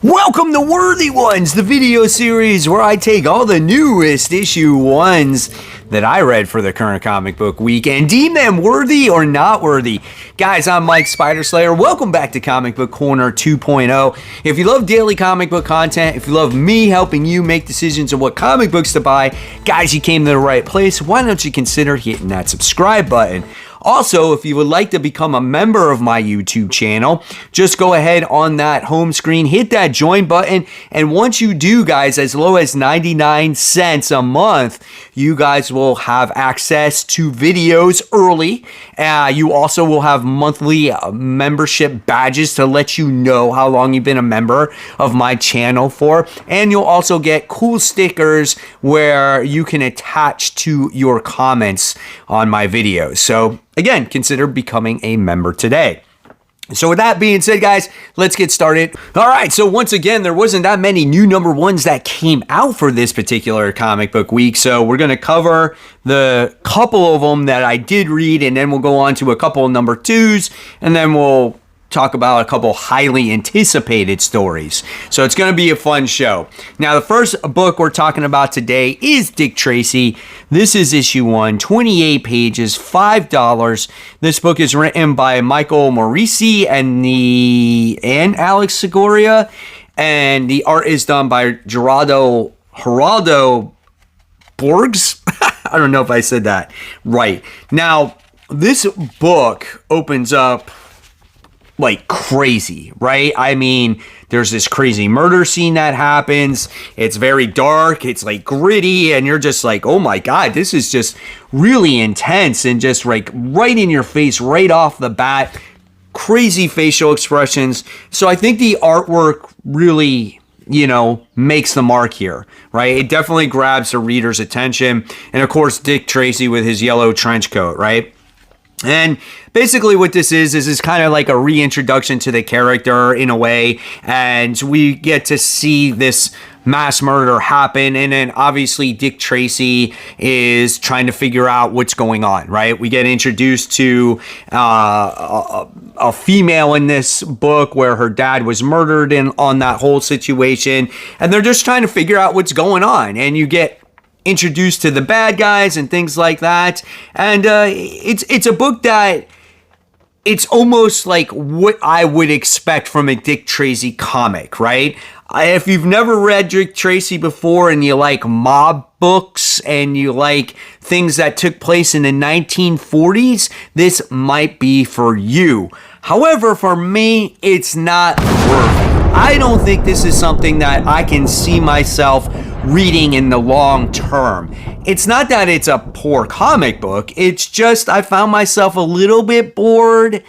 Welcome to Worthy Ones, the video series where I take all the newest issue ones that I read for the current comic book week and deem them worthy or not worthy. Guys, I'm Mike Spider Slayer. Welcome back to Comic Book Corner 2.0. If you love daily comic book content, if you love me helping you make decisions on what comic books to buy, guys, you came to the right place. Why don't you consider hitting that subscribe button? Also, if you would like to become a member of my YouTube channel, just go ahead on that home screen, hit that join button, and once you do, guys, as low as 99 cents a month, you guys will have access to videos early. You also will have monthly membership badges to let you know how long you've been a member of my channel for, and you'll also get cool stickers where you can attach to your comments on my videos. So again, consider becoming a member today. So with that being said, guys, let's get started. All right, so once again, there wasn't that many new number ones that came out for this particular comic book week. So we're going to cover the couple of them that I did read, and then we'll go on to a couple of number twos, and then we'll talk about a couple highly anticipated stories. So it's going to be a fun show. Now, the first book we're talking about today is Dick Tracy. This is issue 1, 28 pages, $5. This book is written by Michael Morisi and Alex Segoria, and the art is done by Geraldo Borges. I don't know if I said that right. Now, this book opens up like crazy, right? I mean, there's this crazy murder scene that happens. It's very dark. It's like gritty, and you're just like, oh my God, this is just really intense and just like right in your face, right off the bat. Crazy facial expressions. So I think the artwork really, makes the mark here, right? It definitely grabs the reader's attention. And of course, Dick Tracy with his yellow trench coat, right? And basically what this is kind of like a reintroduction to the character in a way, and we get to see this mass murder happen, and then obviously Dick Tracy is trying to figure out what's going on, right? We get introduced to a female in this book where her dad was murdered on that whole situation, and they're just trying to figure out what's going on, and you get introduced to the bad guys and things like that. And it's a book that it's almost like what I would expect from a Dick Tracy comic, right? If you've never read Dick Tracy before and you like mob books and you like things that took place in the 1940s, this might be for you. However, for me, it's not worth it. I don't think this is something that I can see myself reading in the long term. It's not that it's a poor comic book. It's just I found myself a little bit bored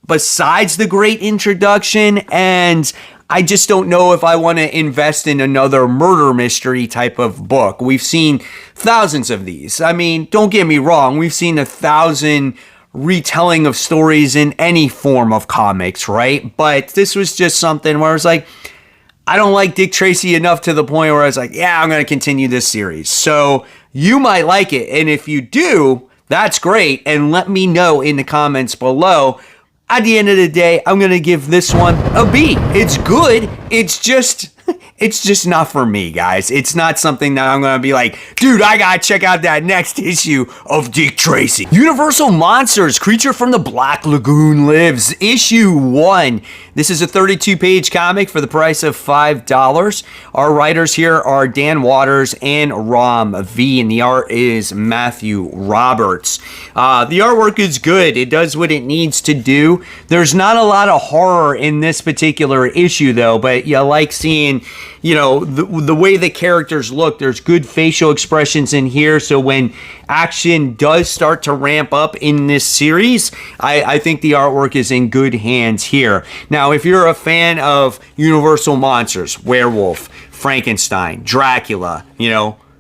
besides the great introduction, and I just don't know if I want to invest in another murder mystery type of book. We've seen thousands of these. I mean, don't get me wrong. We've seen 1,000 retelling of stories in any form of comics, right? But this was just something where I was like, I don't like Dick Tracy enough to the point where I was like, yeah, I'm going to continue this series. So you might like it. And if you do, that's great. And let me know in the comments below. At the end of the day, I'm going to give this one a B. It's good. It's just not for me, guys. It's not something that I'm going to be like, dude, I got to check out that next issue of Dick Tracy. Universal Monsters, Creature from the Black Lagoon Lives, issue 1. This is a 32-page comic for the price of $5. Our writers here are Dan Waters and Ram V, and the art is Matthew Roberts. The artwork is good. It does what it needs to do. There's not a lot of horror in this particular issue, though, but you like seeing, the way the characters look. There's good facial expressions in here, so when action does start to ramp up in this series, I think the artwork is in good hands here. Now, if you're a fan of Universal Monsters, Werewolf, Frankenstein, Dracula,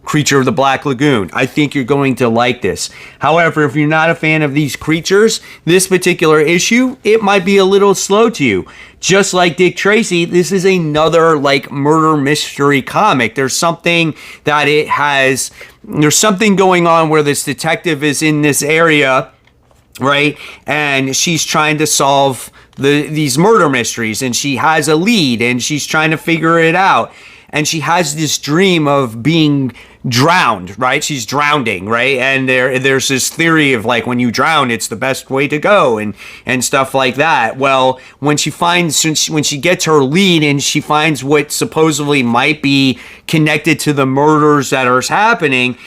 Creature of the Black Lagoon, I think you're going to like this. However, if you're not a fan of these creatures, this particular issue, it might be a little slow to you. Just like Dick Tracy, this is another like murder mystery comic. There's something going on where this detective is in this area, right? And she's trying to solve these murder mysteries, and she has a lead and she's trying to figure it out. And she has this dream of being drowned, right? She's drowning, right? And there's this theory of like, when you drown, it's the best way to go, and stuff like that. Well, when she gets her lead and she finds what supposedly might be connected to the murders that are happening,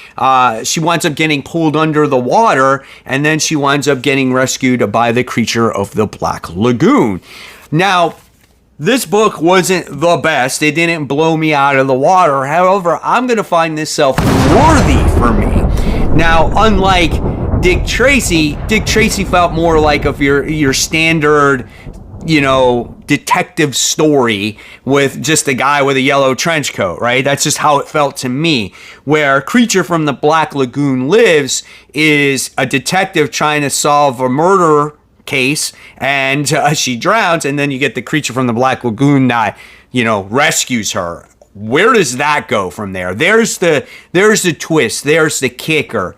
she winds up getting pulled under the water, and then she winds up getting rescued by the creature of the Black Lagoon. Now, this book wasn't the best. It didn't blow me out of the water. However, I'm going to find this self-worthy for me. Now, unlike Dick Tracy felt more like of your standard, detective story with just a guy with a yellow trench coat, right? That's just how it felt to me. Where Creature from the Black Lagoon Lives is a detective trying to solve a murder case, and she drowns, and then you get the Creature from the Black Lagoon that rescues her. Where does that go from there? There's the twist. There's the kicker.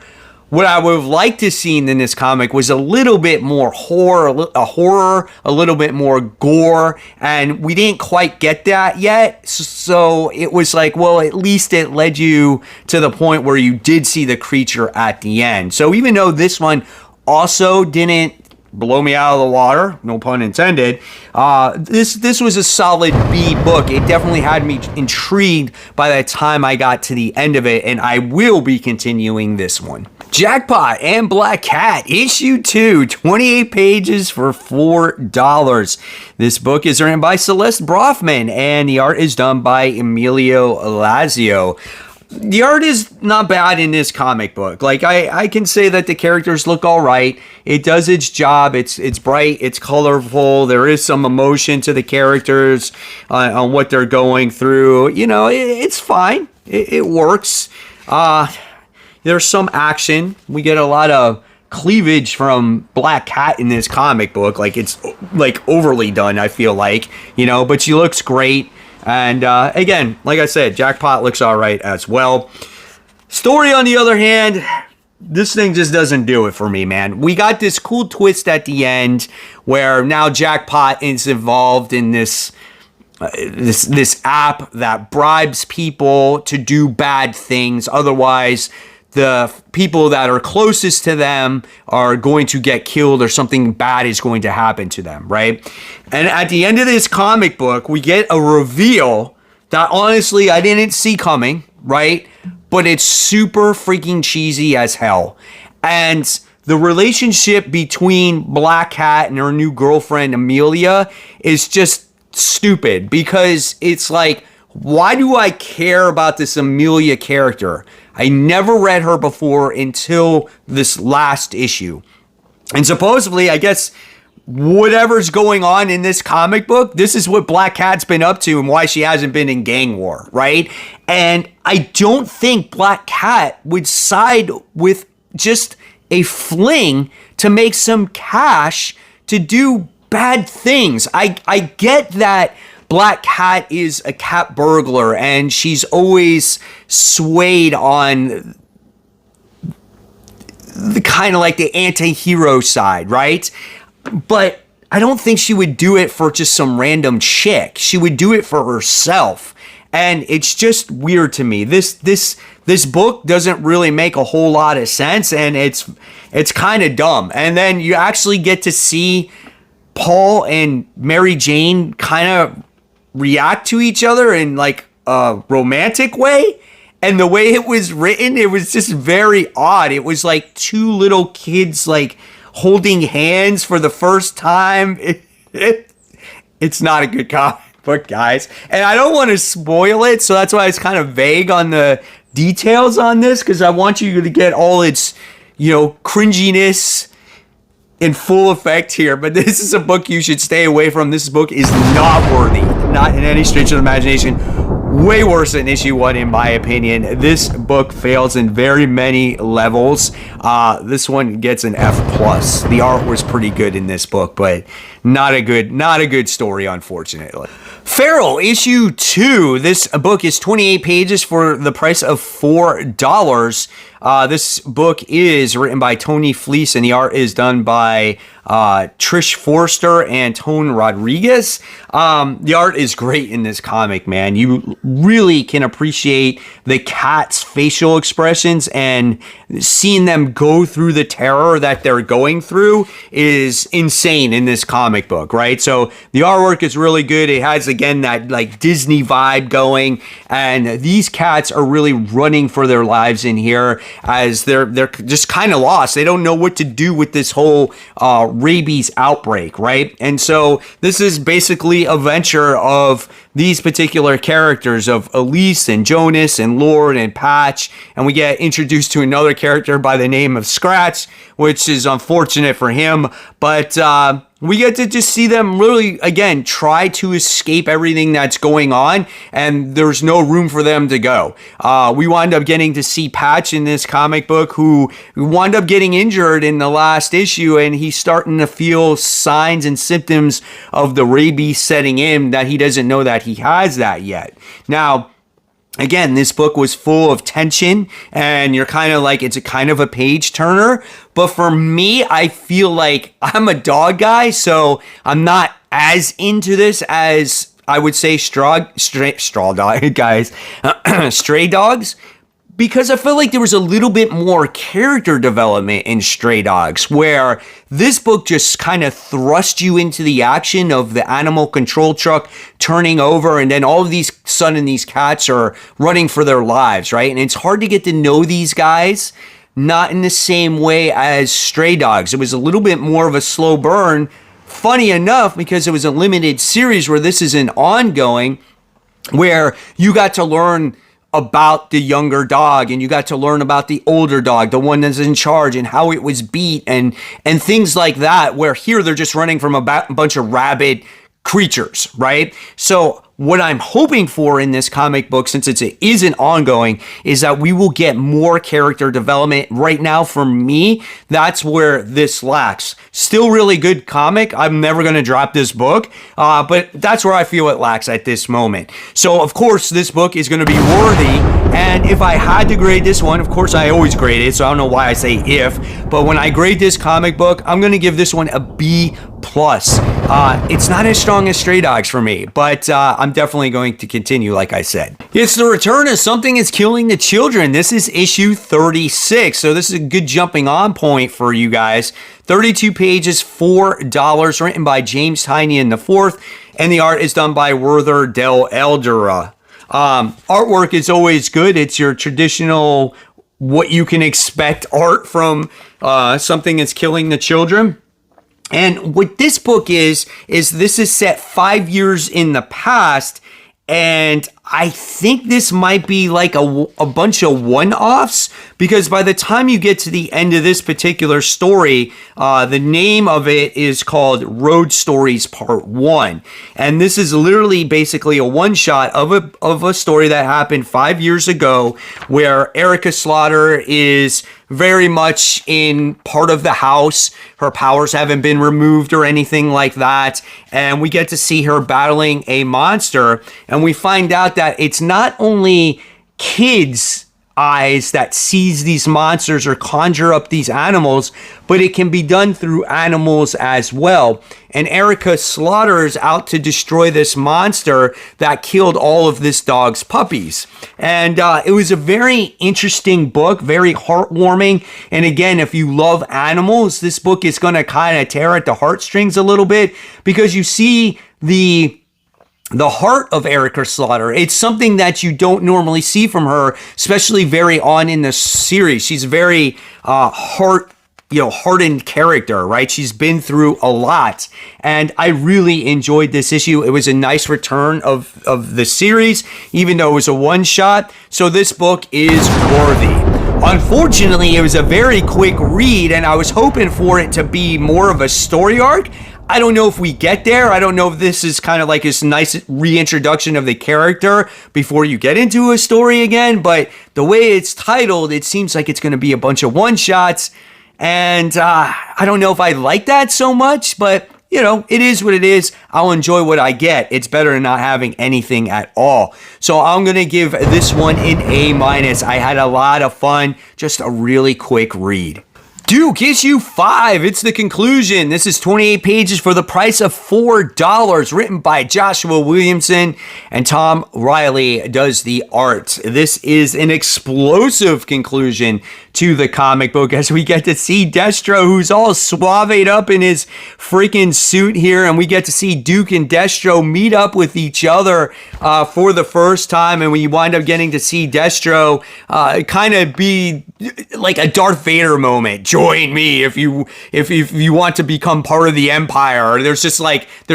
What I would have liked to see in this comic was a little bit more horror, a little bit more gore, and we didn't quite get that yet. So it was like, well, at least it led you to the point where you did see the creature at the end. So even though this one also didn't blow me out of the water, no pun intended, this was a solid B book. It definitely had me intrigued by the time I got to the end of it, and I will be continuing this one. Jackpot and Black Cat, issue 2, 28 pages for $4. This book is written by Celeste Brofman, and the art is done by Emilio Lazio. The art is not bad in this comic book. Like, I can say that the characters look all right. It does its job. It's bright. It's colorful. There is some emotion to the characters on what they're going through. It's fine. It works. There's some action. We get a lot of cleavage from Black Cat in this comic book. Like, it's like overly done, I feel like, but she looks great. And again, like I said, Jackpot looks all right as well. Story, on the other hand, this thing just doesn't do it for me, man. We got this cool twist at the end where now Jackpot is involved in this app that bribes people to do bad things. Otherwise, the people that are closest to them are going to get killed, or something bad is going to happen to them, right? And at the end of this comic book, we get a reveal that honestly I didn't see coming, right? But it's super freaking cheesy as hell. And the relationship between Black Cat and her new girlfriend, Amelia, is just stupid, because it's like, why do I care about this Amelia character? I never read her before until this last issue. And supposedly, I guess, whatever's going on in this comic book, this is what Black Cat's been up to and why she hasn't been in gang war, right? And I don't think Black Cat would side with just a fling to make some cash to do bad things. I get that Black Cat is a cat burglar, and she's always swayed on the kind of like the anti-hero side, right? But I don't think she would do it for just some random chick. She would do it for herself. And it's just weird to me. This book doesn't really make a whole lot of sense, and it's kind of dumb. And then you actually get to see Paul and Mary Jane kind of react to each other in like a romantic way, and the way it was written, it was just very odd. It was like two little kids like holding hands for the first time. It's not a good comic book, guys, and I don't want to spoil it, so that's why it's kind of vague on the details on this, because I want you to get all its cringiness in full effect here. But this is a book you should stay away from. This book is not worthy, not in any stretch of the imagination. Way worse than issue 1, in my opinion. This book fails in very many levels. This one gets an F+. The art was pretty good in this book, but not a good story, unfortunately. Feral, issue 2. This book is 28 pages for the price of $4. This book is written by Tony Fleece, and the art is done by Trish Forster and Tone Rodriguez. The art is great in this comic, man. You really can appreciate the cat's facial expressions, and seeing them go through the terror that they're going through is insane in this comic book, right? So the artwork is really good. It has, again, that like Disney vibe going, and these cats are really running for their lives in here, as they're just kind of lost. They don't know what to do with this whole rabies outbreak, right? And so this is basically a venture of these particular characters of Elise and Jonas and Lord and Patch, and we get introduced to another character by the name of Scratch, which is unfortunate for him, but we get to just see them really, again, try to escape everything that's going on, and there's no room for them to go. We wind up getting to see Patch in this comic book, who wound up getting injured in the last issue, and he's starting to feel signs and symptoms of the rabies setting in, that he doesn't know that he has that yet. Now, again, this book was full of tension, and you're kind of like, it's a kind of a page turner. But for me, I feel like I'm a dog guy, so I'm not as into this as I would say stray dogs. Because I feel like there was a little bit more character development in Stray Dogs, where this book just kind of thrust you into the action of the animal control truck turning over, and then all of these sudden these cats are running for their lives, right? And it's hard to get to know these guys, not in the same way as Stray Dogs. It was a little bit more of a slow burn, funny enough, because it was a limited series, where this is an ongoing, where you got to learn about the younger dog, and you got to learn about the older dog, the one that's in charge, and how it was beat, and things like that, where here they're just running from a bunch of rabid creatures, right? So what I'm hoping for in this comic book, since it is an ongoing, is that we will get more character development. Right now, for me, that's where this lacks. Still really good comic. I'm never going to drop this book, but that's where I feel it lacks at this moment. So, of course, this book is going to be worthy. And if I had to grade this one, of course, I always grade it, so I don't know why I say if, but when I grade this comic book, I'm going to give this one a B+. It's not as strong as Stray Dogs for me, but I'm definitely going to continue, like I said. It's the return of Something Is Killing the Children. This is issue 36, so this is a good jumping on point for you guys. 32 pages, $4, written by James Tynion IV, and the art is done by Werther Del Eldera. Artwork is always good. It's your traditional, what you can expect art from Something Is Killing the Children. And what this book is this is set 5 years in the past, and I think this might be like a bunch of one-offs, because by the time you get to the end of this particular story, the name of it is called Road Stories Part 1. And this is literally basically a one-shot of a story that happened 5 years ago, where Erica Slaughter is very much in part of the house. Her powers haven't been removed or anything like that. And we get to see her battling a monster. And we find out that it's not only kids' eyes that sees these monsters or conjure up these animals, but it can be done through animals as well. And Erica Slaughter is out to destroy this monster that killed all of this dog's puppies. And it was a very interesting book, very heartwarming. And again, if you love animals, this book is going to kind of tear at the heartstrings a little bit, because you see the heart of Erica Slaughter. It's something that you don't normally see from her, especially very on in the series. She's very hardened character, right? She's been through a lot, and I really enjoyed this issue. It was a nice return of the series, even though it was a one-shot. So this book is worthy. Unfortunately, it was a very quick read, and I was hoping for it to be more of a story arc. I don't know if we get there. I don't know if this is kind of like this nice reintroduction of the character before you get into a story again, but the way it's titled, it seems like it's going to be a bunch of one-shots, and I don't know if I like that so much, but it is what it is. I'll enjoy what I get. It's better than not having anything at all. So I'm going to give this one an A-. I had a lot of fun. Just a really quick read. Duke, issue 5. It's the conclusion. This is 28 pages for the price of $4. Written by Joshua Williamson, and Tom Riley does the art. This is an explosive conclusion to the comic book as we get to see Destro, who's all suaved up in his freaking suit here, and we get to see Duke and Destro meet up with each other for the first time, and we wind up getting to see Destro kind of be like a Darth Vader moment. Join me if you want to become part of the Empire. There's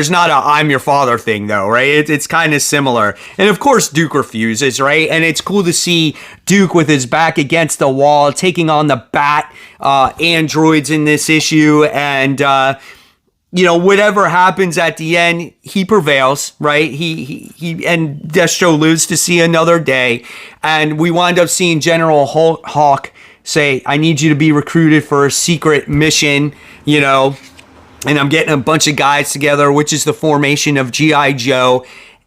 not a I'm your father thing though, right? It's kind of similar. And of course Duke refuses, right? And it's cool to see Duke with his back against the wall, taking on the Bat androids in this issue, and whatever happens at the end, he prevails, right? He and Destro lives to see another day, and we wind up seeing General Hawk say, I need you to be recruited for a secret mission, and I'm getting a bunch of guys together, which is the formation of G.I. Joe,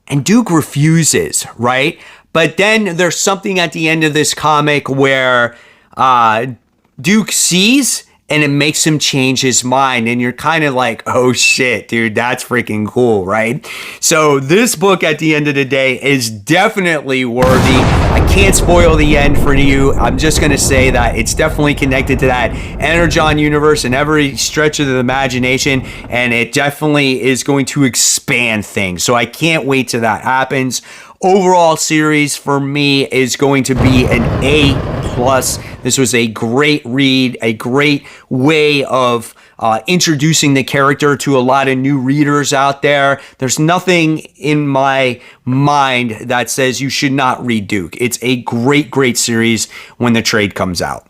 and Duke refuses, right? But then there's something at the end of this comic where Duke sees, and it makes him change his mind, and you're kind of like, oh shit, dude, that's freaking cool, right? So this book at the end of the day is definitely worthy. I can't spoil the end for you. I'm just going to say that it's definitely connected to that Energon universe in every stretch of the imagination, and it definitely is going to expand things. So I can't wait till that happens. Overall series for me is going to be an A+. This was a great read, a great way of introducing the character to a lot of new readers out there. There's nothing in my mind that says you should not read Duke. It's a great, great series when the trade comes out.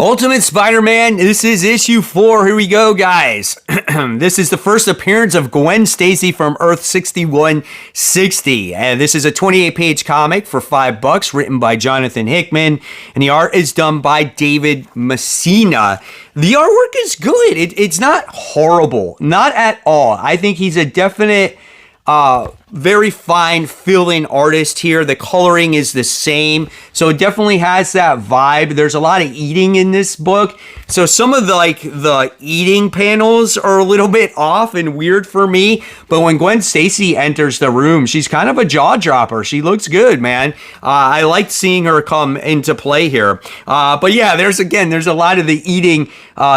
Ultimate Spider-Man, this is issue 4. Here we go, guys. This is the first appearance of Gwen Stacy from Earth 6160. And this is a 28-page comic for $5, written by Jonathan Hickman. And the art is done by David Messina. The artwork is good. It's not horrible. Not at all. I think he's a definite very fine fill-in artist here. The coloring is the same, so it definitely has that vibe. There's a lot of eating in this book, so some of the eating panels are a little bit off and weird for me, but when Gwen Stacy enters the room, she's kind of a jaw dropper. She looks good, man. I liked seeing her come into play here, but yeah, there's a lot of the eating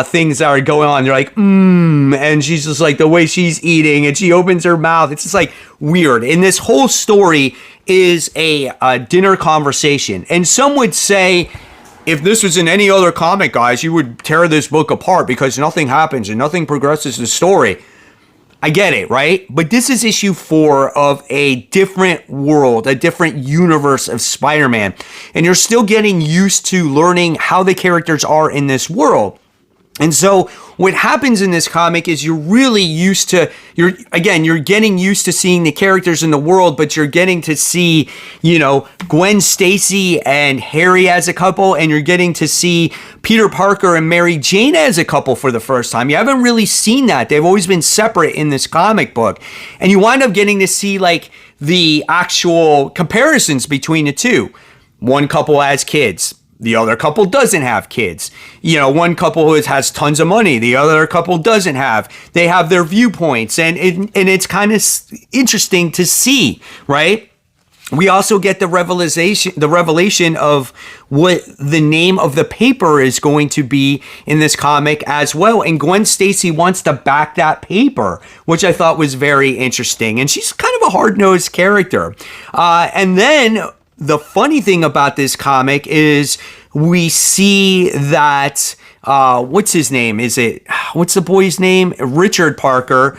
things that are going on. They're like and she's just like, the way she's eating, and she opens her mouth, it's just like weird. And this whole story is a dinner conversation. And some would say, if this was in any other comic, guys, you would tear this book apart because nothing happens and nothing progresses the story. I get it, right? But this is issue 4 of a different world, a different universe of Spider-Man. And you're still getting used to learning how the characters are in this world. And so what happens in this comic is you're getting used to seeing the characters in the world, but you're getting to see, Gwen Stacy and Harry as a couple, and you're getting to see Peter Parker and Mary Jane as a couple for the first time. You haven't really seen that. They've always been separate in this comic book. And you wind up getting to see the actual comparisons between the two. One couple has kids. The other couple doesn't have kids. One couple has tons of money. The other couple doesn't have. They have their viewpoints, and it's kind of interesting to see, right? We also get the revelation of what the name of the paper is going to be in this comic as well. And Gwen Stacy wants to back that paper, which I thought was very interesting. And she's kind of a hard-nosed character. And then the funny thing about this comic is we see that, what's his name? What's the boy's name? Richard Parker,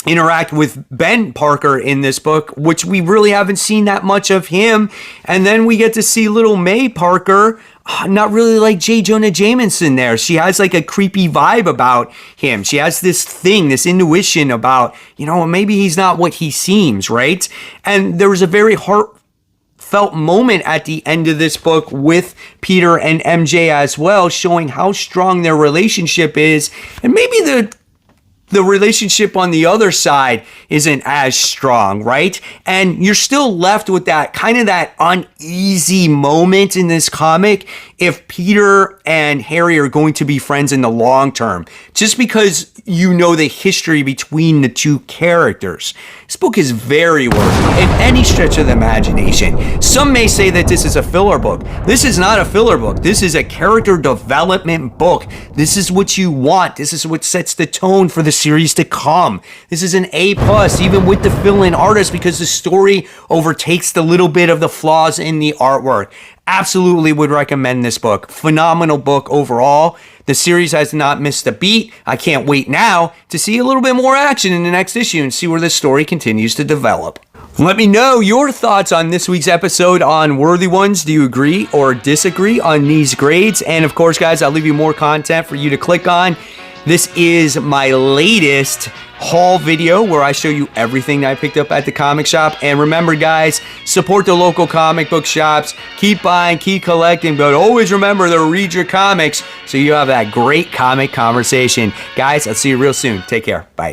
interact with Ben Parker in this book, which we really haven't seen that much of him. And then we get to see little May Parker, not really like J. Jonah Jameson there. She has a creepy vibe about him. She has this intuition about, maybe he's not what he seems, right? And there was a very heartfelt moment at the end of this book with Peter and MJ as well, showing how strong their relationship is, and maybe the the relationship on the other side isn't as strong, right? And you're still left with that kind of that uneasy moment in this comic if Peter and Harry are going to be friends in the long term, just because you know the history between the two characters. This book is very worthy in any stretch of the imagination. Some may say that this is a filler book. This is not a filler book. This is a character development book. This is what you want. This is what sets the tone for the series to come. This is an A+, even with the fill-in artist, because the story overtakes the little bit of the flaws in the artwork. Absolutely would recommend this book. Phenomenal book overall. The series has not missed a beat. I can't wait now to see a little bit more action in the next issue and see where this story continues to develop. Let me know your thoughts on this week's episode on Worthy Ones. Do you agree or disagree on these grades? And of course, guys, I'll leave you more content for you to click on. This is my latest haul video where I show you everything that I picked up at the comic shop. And remember, guys, support the local comic book shops. Keep buying, keep collecting, but always remember to read your comics so you have that great comic conversation. Guys, I'll see you real soon. Take care. Bye.